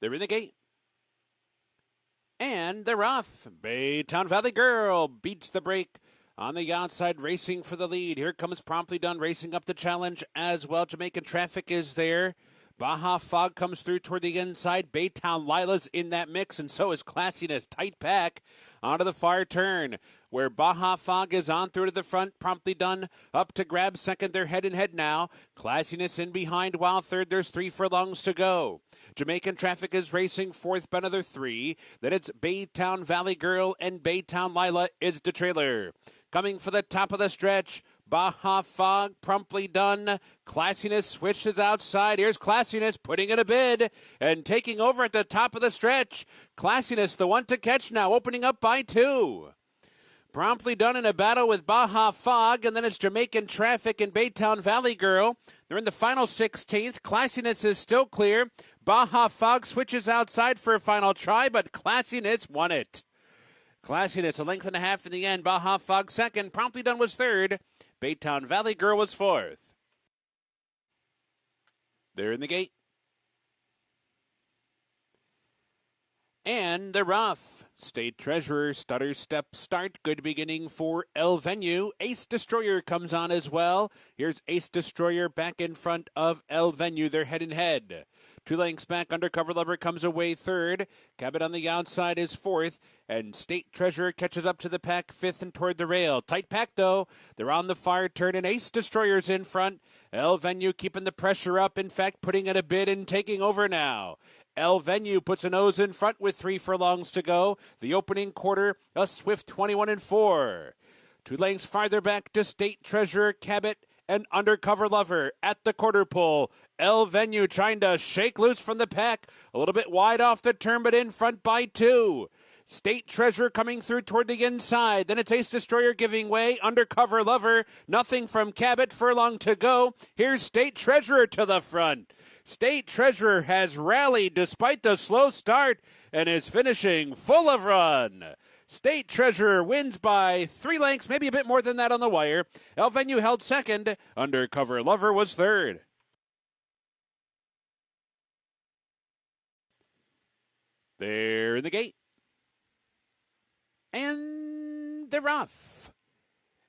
They're in the gate. And they're off. Baytown Valley Girl beats the break on the outside, racing for the lead. Here comes Promptly Done, racing up the challenge as well. Jamaican Traffic is there. Baja Fog comes through toward the inside. Baytown Lila's in that mix, and so is Classiness. Tight pack onto the far turn, where Baja Fog is on through to the front. Promptly Done up to grab second. They're head and head now. Classiness in behind while third. There's 3 furlongs to go. Jamaican Traffic is racing fourth by another 3. Then it's Baytown Valley Girl, and Baytown Lila is the trailer. Coming for the top of the stretch, Baja Fog, Promptly Done. Classiness switches outside. Here's Classiness putting in a bid and taking over at the top of the stretch. Classiness, the one to catch now, opening up by 2. Promptly Done in a battle with Baja Fog, and then it's Jamaican Traffic and Baytown Valley Girl. They're in the final 16th. Classiness is still clear. Baja Fog switches outside for a final try, but Classiness won it. Classiness, a length and a half in the end. Baja Fog second. Promptly Done was third. Baytown Valley Girl was fourth. They're in the gate. And they're off. State Treasurer, stutter step start. Good beginning for El Venue. Ace Destroyer comes on as well. Here's Ace Destroyer back in front of El Venue. They're head and head. 2 lengths back, Undercover Lover comes away third. Cabot on the outside is fourth. And State Treasurer catches up to the pack fifth and toward the rail. Tight pack, though. They're on the far turn, and Ace Destroyer's in front. El Venue keeping the pressure up. In fact, putting in a bid and taking over now. El Venue puts a nose in front with 3 furlongs to go. The opening quarter, a swift 21-4. 2 lengths farther back to State Treasurer, Cabot, and Undercover Lover at the quarter pole. El Venue trying to shake loose from the pack. A little bit wide off the turn, but in front by 2. State Treasurer coming through toward the inside. Then it's Ace Destroyer giving way. Undercover Lover. Nothing from Cabot. Furlong to go. Here's State Treasurer to the front. State Treasurer has rallied despite the slow start and is finishing full of run. State Treasurer wins by 3 lengths, maybe a bit more than that on the wire. El Venue held second. Undercover Lover was third. They're in the gate. And they're off.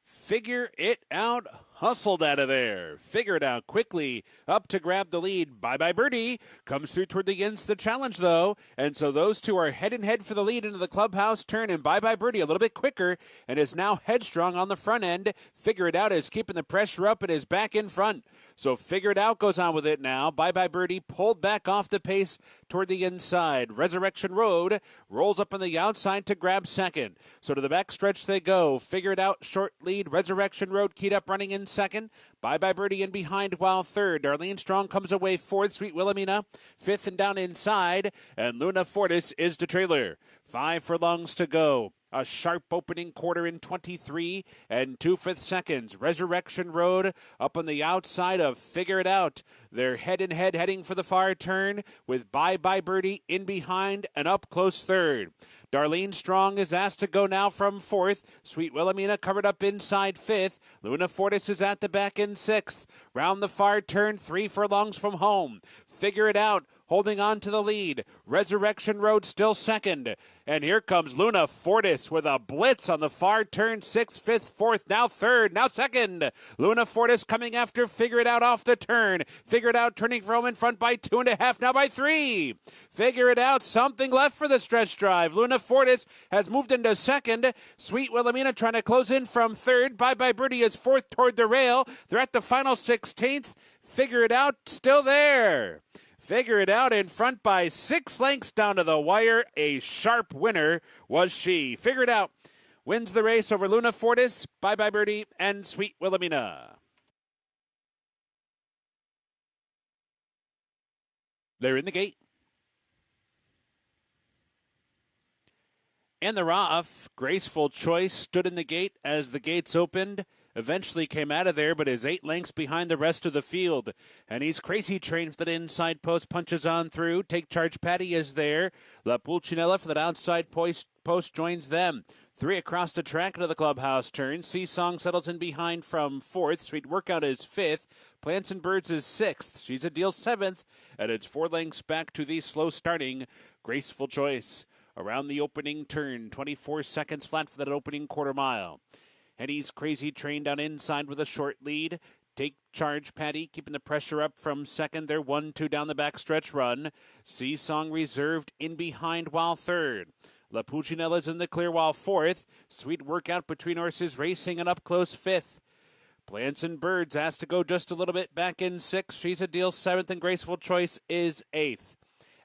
Figure It Out hustled out of there. Figure It Out quickly up to grab the lead. Bye Bye Birdie comes through toward the challenge, though. And so those two are head and head for the lead into the clubhouse turn. And Bye Bye Birdie a little bit quicker and is now headstrong on the front end. Figure It Out is keeping the pressure up and is back in front. So Figure It Out goes on with it now. Bye Bye Birdie pulled back off the pace toward the inside. Resurrection Road rolls up on the outside to grab second. So to the back stretch they go. Figure It Out short lead. Resurrection Road keyed up running in second. Bye Bye Birdie in behind while third. Darlene Strong comes away fourth. Sweet Wilhelmina fifth and down inside. And Luna Fortis is the trailer. 5 furlongs to go. A sharp opening quarter in 23 and 2/5 seconds. Resurrection Road up on the outside of Figure It Out. They're head and head heading for the far turn with Bye Bye Birdie in behind and up close third. Darlene Strong is asked to go now from fourth. Sweet Wilhelmina covered up inside fifth. Luna Fortis is at the back in sixth. Round the far turn, 3 furlongs from home. Figure It Out holding on to the lead. Resurrection Road still second. And here comes Luna Fortis with a blitz on the far turn. 6th, 5th, 4th, now 3rd, now 2nd. Luna Fortis coming after Figure It Out off the turn. Figure It Out turning for home in front by 2.5, now by 3. Figure It Out, something left for the stretch drive. Luna Fortis has moved into second. Sweet Wilhelmina trying to close in from third. Bye Bye Birdie is fourth toward the rail. They're at the final 16th. Figure It Out still there. Figure It Out in front by 6 lengths down to the wire. A sharp winner was she. Figure It Out wins the race over Luna Fortis, Bye Bye Birdie, and Sweet Wilhelmina. They're in the gate. And they're off. Graceful Choice stood in the gate as the gates opened. Eventually came out of there, but is 8 lengths behind the rest of the field. And he's Crazy Train for that inside post, punches on through. Take Charge Patty is there. La Pulcinella for that outside post joins them. 3 across the track into the clubhouse turn. Sea Song settles in behind from 4th. Sweet Workout is 5th. Plants and Birds is 6th. She's a deal 7th, and it's 4 lengths back to the slow starting Graceful Choice. Around the opening turn, 24 seconds flat for that opening quarter mile. Henny's Crazy Train down inside with a short lead. Take Charge, Patty, keeping the pressure up from second. They're 1-2 down the backstretch run. Seasong reserved in behind while third. La Puccinella's in the clear while fourth. Sweet Workout between horses racing and up close fifth. Plants and Birds asked to go just a little bit back in sixth. She's a deal 7th, and Graceful Choice is 8th.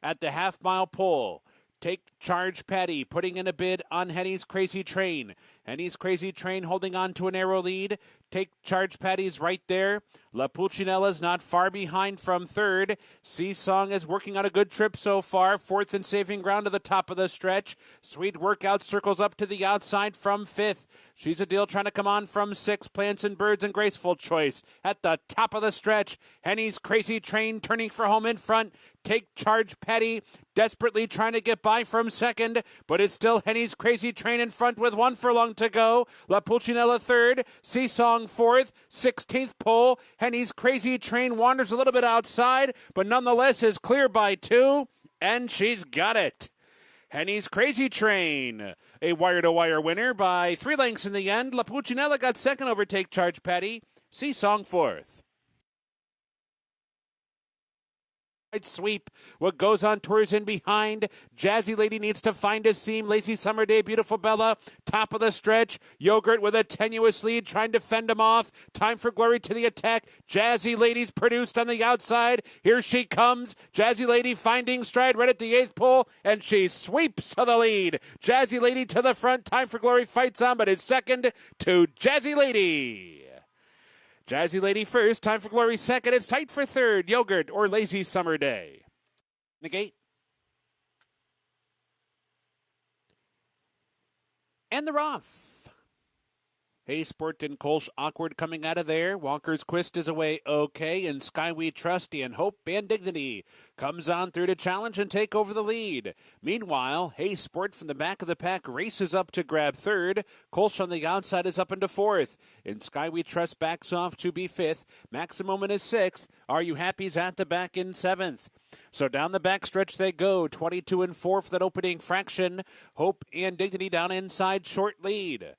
At the half-mile pole, Take Charge, Patty, putting in a bid on Henny's Crazy Train. Henny's Crazy Train holding on to a narrow lead. Take Charge, Patty's right there. La Pulcinella's not far behind from third. Seasong is working on a good trip so far. Fourth and saving ground to the top of the stretch. Sweet Workout circles up to the outside from fifth. She's a deal trying to come on from sixth. Plants and Birds and Graceful Choice at the top of the stretch. Henny's Crazy Train turning for home in front. Take Charge, Patty, desperately trying to get by from second, but it's still Henny's Crazy Train in front with 1 furlong to go. La Pulcinella third, Seasong fourth, 16th pole. Henny's Crazy Train wanders a little bit outside, but nonetheless is clear by 2, and she's got it. Henny's Crazy Train, a wire-to-wire winner by 3 lengths in the end. La Pulcinella got second over Take Charge, Patty. Seasong fourth. Sweep. What goes on tours in behind. Jazzy Lady needs to find a seam. Lazy Summer Day, Beautiful Bella, top of the stretch. Yogurt with a tenuous lead, trying to fend him off. Time for Glory to the attack. Jazzy Lady's produced on the outside. Here she comes. Jazzy Lady finding stride right at the 8th pole, and she sweeps to the lead. Jazzy Lady to the front. Time for Glory fights on, but it's second to Jazzy Lady. Jazzy Lady first, Time for Glory second. It's tight for third, Yogurt or Lazy Summer Day. The gate. And they're off. Hey Sport and Kolsch awkward coming out of there. Walker's Quist is away okay, and Sky We Trusty and Hope and Dignity comes on through to challenge and take over the lead. Meanwhile, Hey Sport from the back of the pack races up to grab third. Kolsch on the outside is up into fourth, and Sky We Trust backs off to be fifth. Maximum is sixth. Are You Happy's at the back in seventh. So down the backstretch they go, 22 and 4 for that opening fraction. Hope and Dignity down inside, short lead.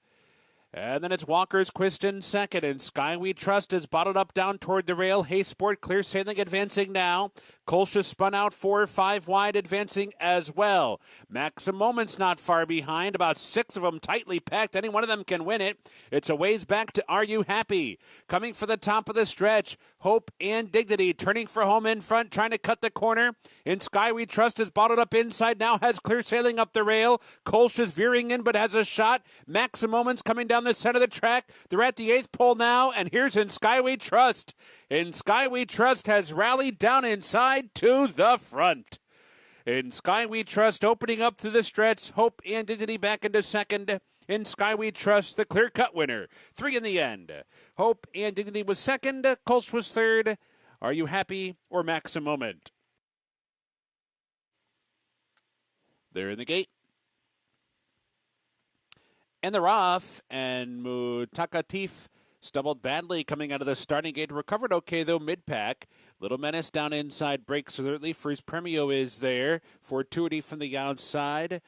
And then it's Walker's Quist in second, and Sky We Trust is bottled up down toward the rail. Hey Sport clear sailing advancing now. Kolsch is spun out 4 or 5 wide, advancing as well. Maxim Moment's not far behind, about 6 of them tightly packed. Any one of them can win it. It's a ways back to Are You Happy? Coming for the top of the stretch, Hope and Dignity turning for home in front, trying to cut the corner. In Sky We Trust is bottled up inside, now has clear sailing up the rail. Kolsch is veering in but has a shot. Maxim Moment's coming down the center of the track. They're at the 8th pole now, and here's In Sky We Trust. In Sky We Trust has rallied down inside to the front. In Sky We Trust opening up through the stretch. Hope and Dignity back into second. In Sky We Trust, the clear-cut winner. 3 in the end. Hope and Dignity was second. Kolsch was third. Are You Happy or Maxim Moment? They're in the gate. And they're off, and Mutakatif stumbled badly coming out of the starting gate. Recovered okay, though, mid-pack. Little Menace down inside breaks alertly. First Premio is there. Fortuity from the outside.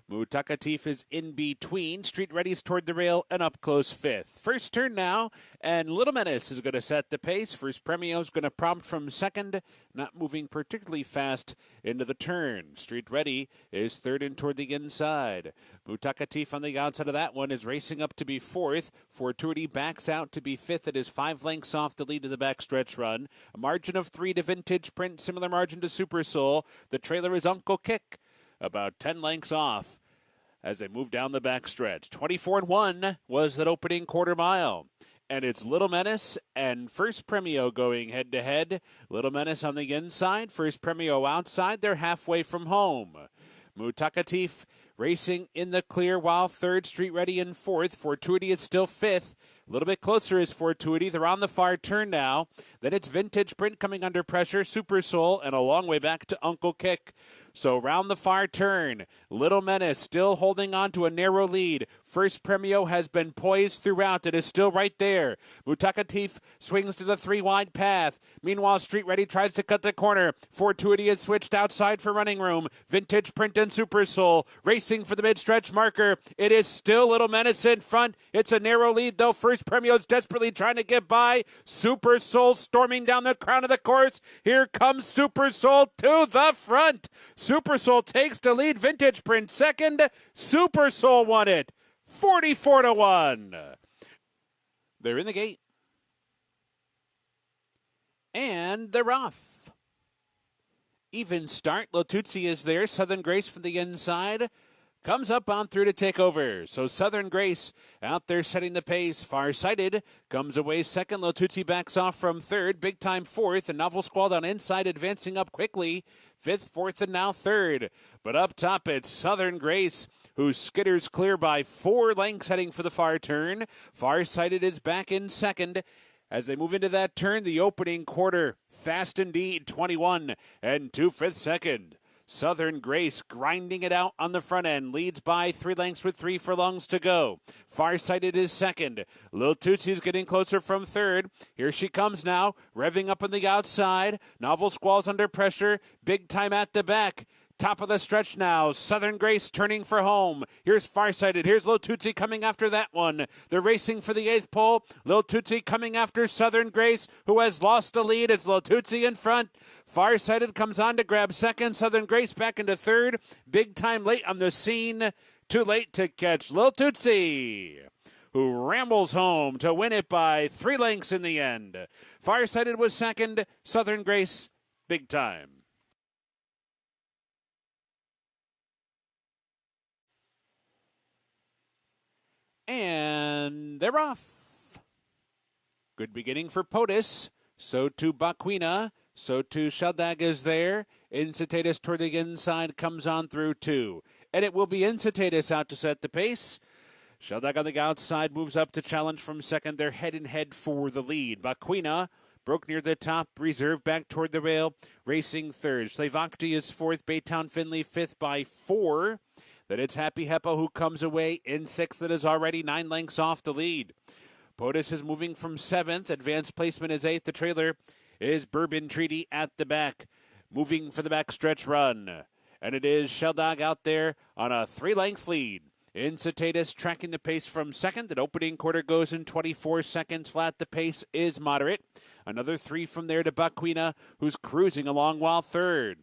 Mutakatif is in between. Street Ready's toward the rail and up close fifth. First turn now, and Little Menace is going to set the pace. First Premio is going to prompt from second, not moving particularly fast into the turn. Street Ready is third and toward the inside. Mutakatif on the outside of that one is racing up to be fourth. Fortuity backs out to be fifth. It is 5 lengths off the lead of the backstretch run. A margin of 3 to Vintage Print, similar margin to Super Soul. The trailer is Uncle Kick, about 10 lengths off as they move down the backstretch. 24 and 1 was that opening quarter mile. And it's Little Menace and First Premio going head-to-head. Little Menace on the inside, First Premio outside. They're halfway from home. Mutakatif racing in the clear while third. Street Ready in fourth. Fortuity is still fifth. A little bit closer is Fortuity. They're on the far turn now. Then it's Vintage Print coming under pressure, Super Soul, and a long way back to Uncle Kick. So round the far turn, Little Menace still holding on to a narrow lead. First Premio has been poised throughout. It is still right there. Mutakatif swings to the 3-wide path. Meanwhile, Street Ready tries to cut the corner. Fortuity is switched outside for running room. Vintage Print and Super Soul racing for the mid-stretch marker. It is still Little Menace in front. It's a narrow lead, though. First Premio's desperately trying to get by. Super Soul storming down the crown of the course. Here comes Super Soul to the front. Super Soul takes the lead. Vintage Print second. Super Soul won it. 44-1. They're in the gate. And they're off. Even start. Tootsie is there. Southern Grace from the inside. Comes up on through to take over. So Southern Grace out there setting the pace. Farsighted comes away second. Tootsie backs off from third. Big Time fourth. And Novel Squall on inside advancing up quickly. Fifth, fourth, and now third. But up top it's Southern Grace, who skitters clear by 4 lengths heading for the far turn. Farsighted is back in second. As they move into that turn, the opening quarter, fast indeed, 21 and 2/5 second. Southern Grace grinding it out on the front end, leads by 3 lengths with 3 furlongs to go. Farsighted is second. Lil Tootsie's getting closer from third. Here she comes now, revving up on the outside. Novel Squall's under pressure. Big Time at the back. Top of the stretch now. Southern Grace turning for home. Here's Farsighted. Here's Lil Tootsie coming after that one. They're racing for the 8th pole. Lil Tootsie coming after Southern Grace, who has lost the lead. It's Lil Tootsie in front. Farsighted comes on to grab second. Southern Grace back into third. Big Time late on the scene. Too late to catch Lil Tootsie, who rambles home to win it by 3 lengths in the end. Farsighted was second. Southern Grace, Big Time. And they're off. Good beginning for POTUS. So too Baquina. So too Sheldag is there. Incitatus toward the inside comes on through 2. And it will be Incitatus out to set the pace. Sheldag on the outside moves up to challenge from second. They're head and head for the lead. Baquina broke near the top. Reserve back toward the rail. Racing third. Slavakti is fourth. Baytown Finley fifth by 4. Then it's Happy Heppo who comes away in sixth. That is already 9 lengths off the lead. POTUS is moving from 7th. Advanced placement is 8th. The trailer is Bourbon Treaty at the back. Moving for the backstretch run. And it is Sheldag out there on a 3-length lead. Incitatus tracking the pace from second. That opening quarter goes in 24 seconds flat. The pace is moderate. Another 3 from there to Baquina, who's cruising along while third.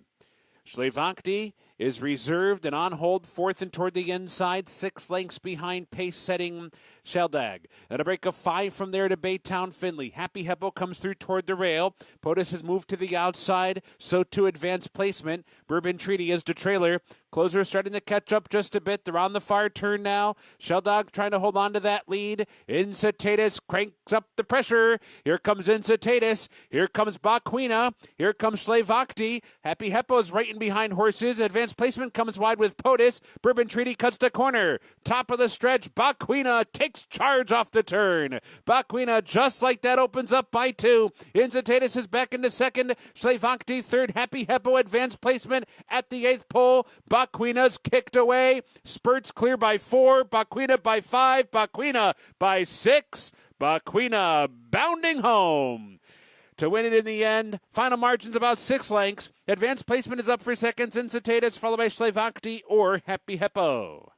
Slavakti is reserved and on hold, fourth and toward the inside, 6 lengths behind pace-setting Sheldag. And a break of 5 from there to Baytown Finley. Happy Heppo comes through toward the rail. POTUS has moved to the outside, so to advanced placement. Bourbon Treaty is the trailer. Closer starting to catch up just a bit. They're on the far turn now. Sheldag trying to hold on to that lead. Incitatus cranks up the pressure. Here comes Incitatus. Here comes Baquina. Here comes Slavakti. Happy Heppo is right in behind horses. Advanced placement comes wide with POTUS. Bourbon Treaty cuts the corner. Top of the stretch. Baquina takes charge off the turn. Baquina just like that opens up by 2. Incitatus is back into second. Slavakti third. Happy Heppo advanced placement at the 8th pole. Baquina's kicked away. Spurts clear by 4. Baquina by 5. Baquina by 6. Baquina bounding home to win it in the end. Final margin's about 6 lengths. Advanced placement is up for seconds. Incitatus followed by Slavakti or Happy Heppo.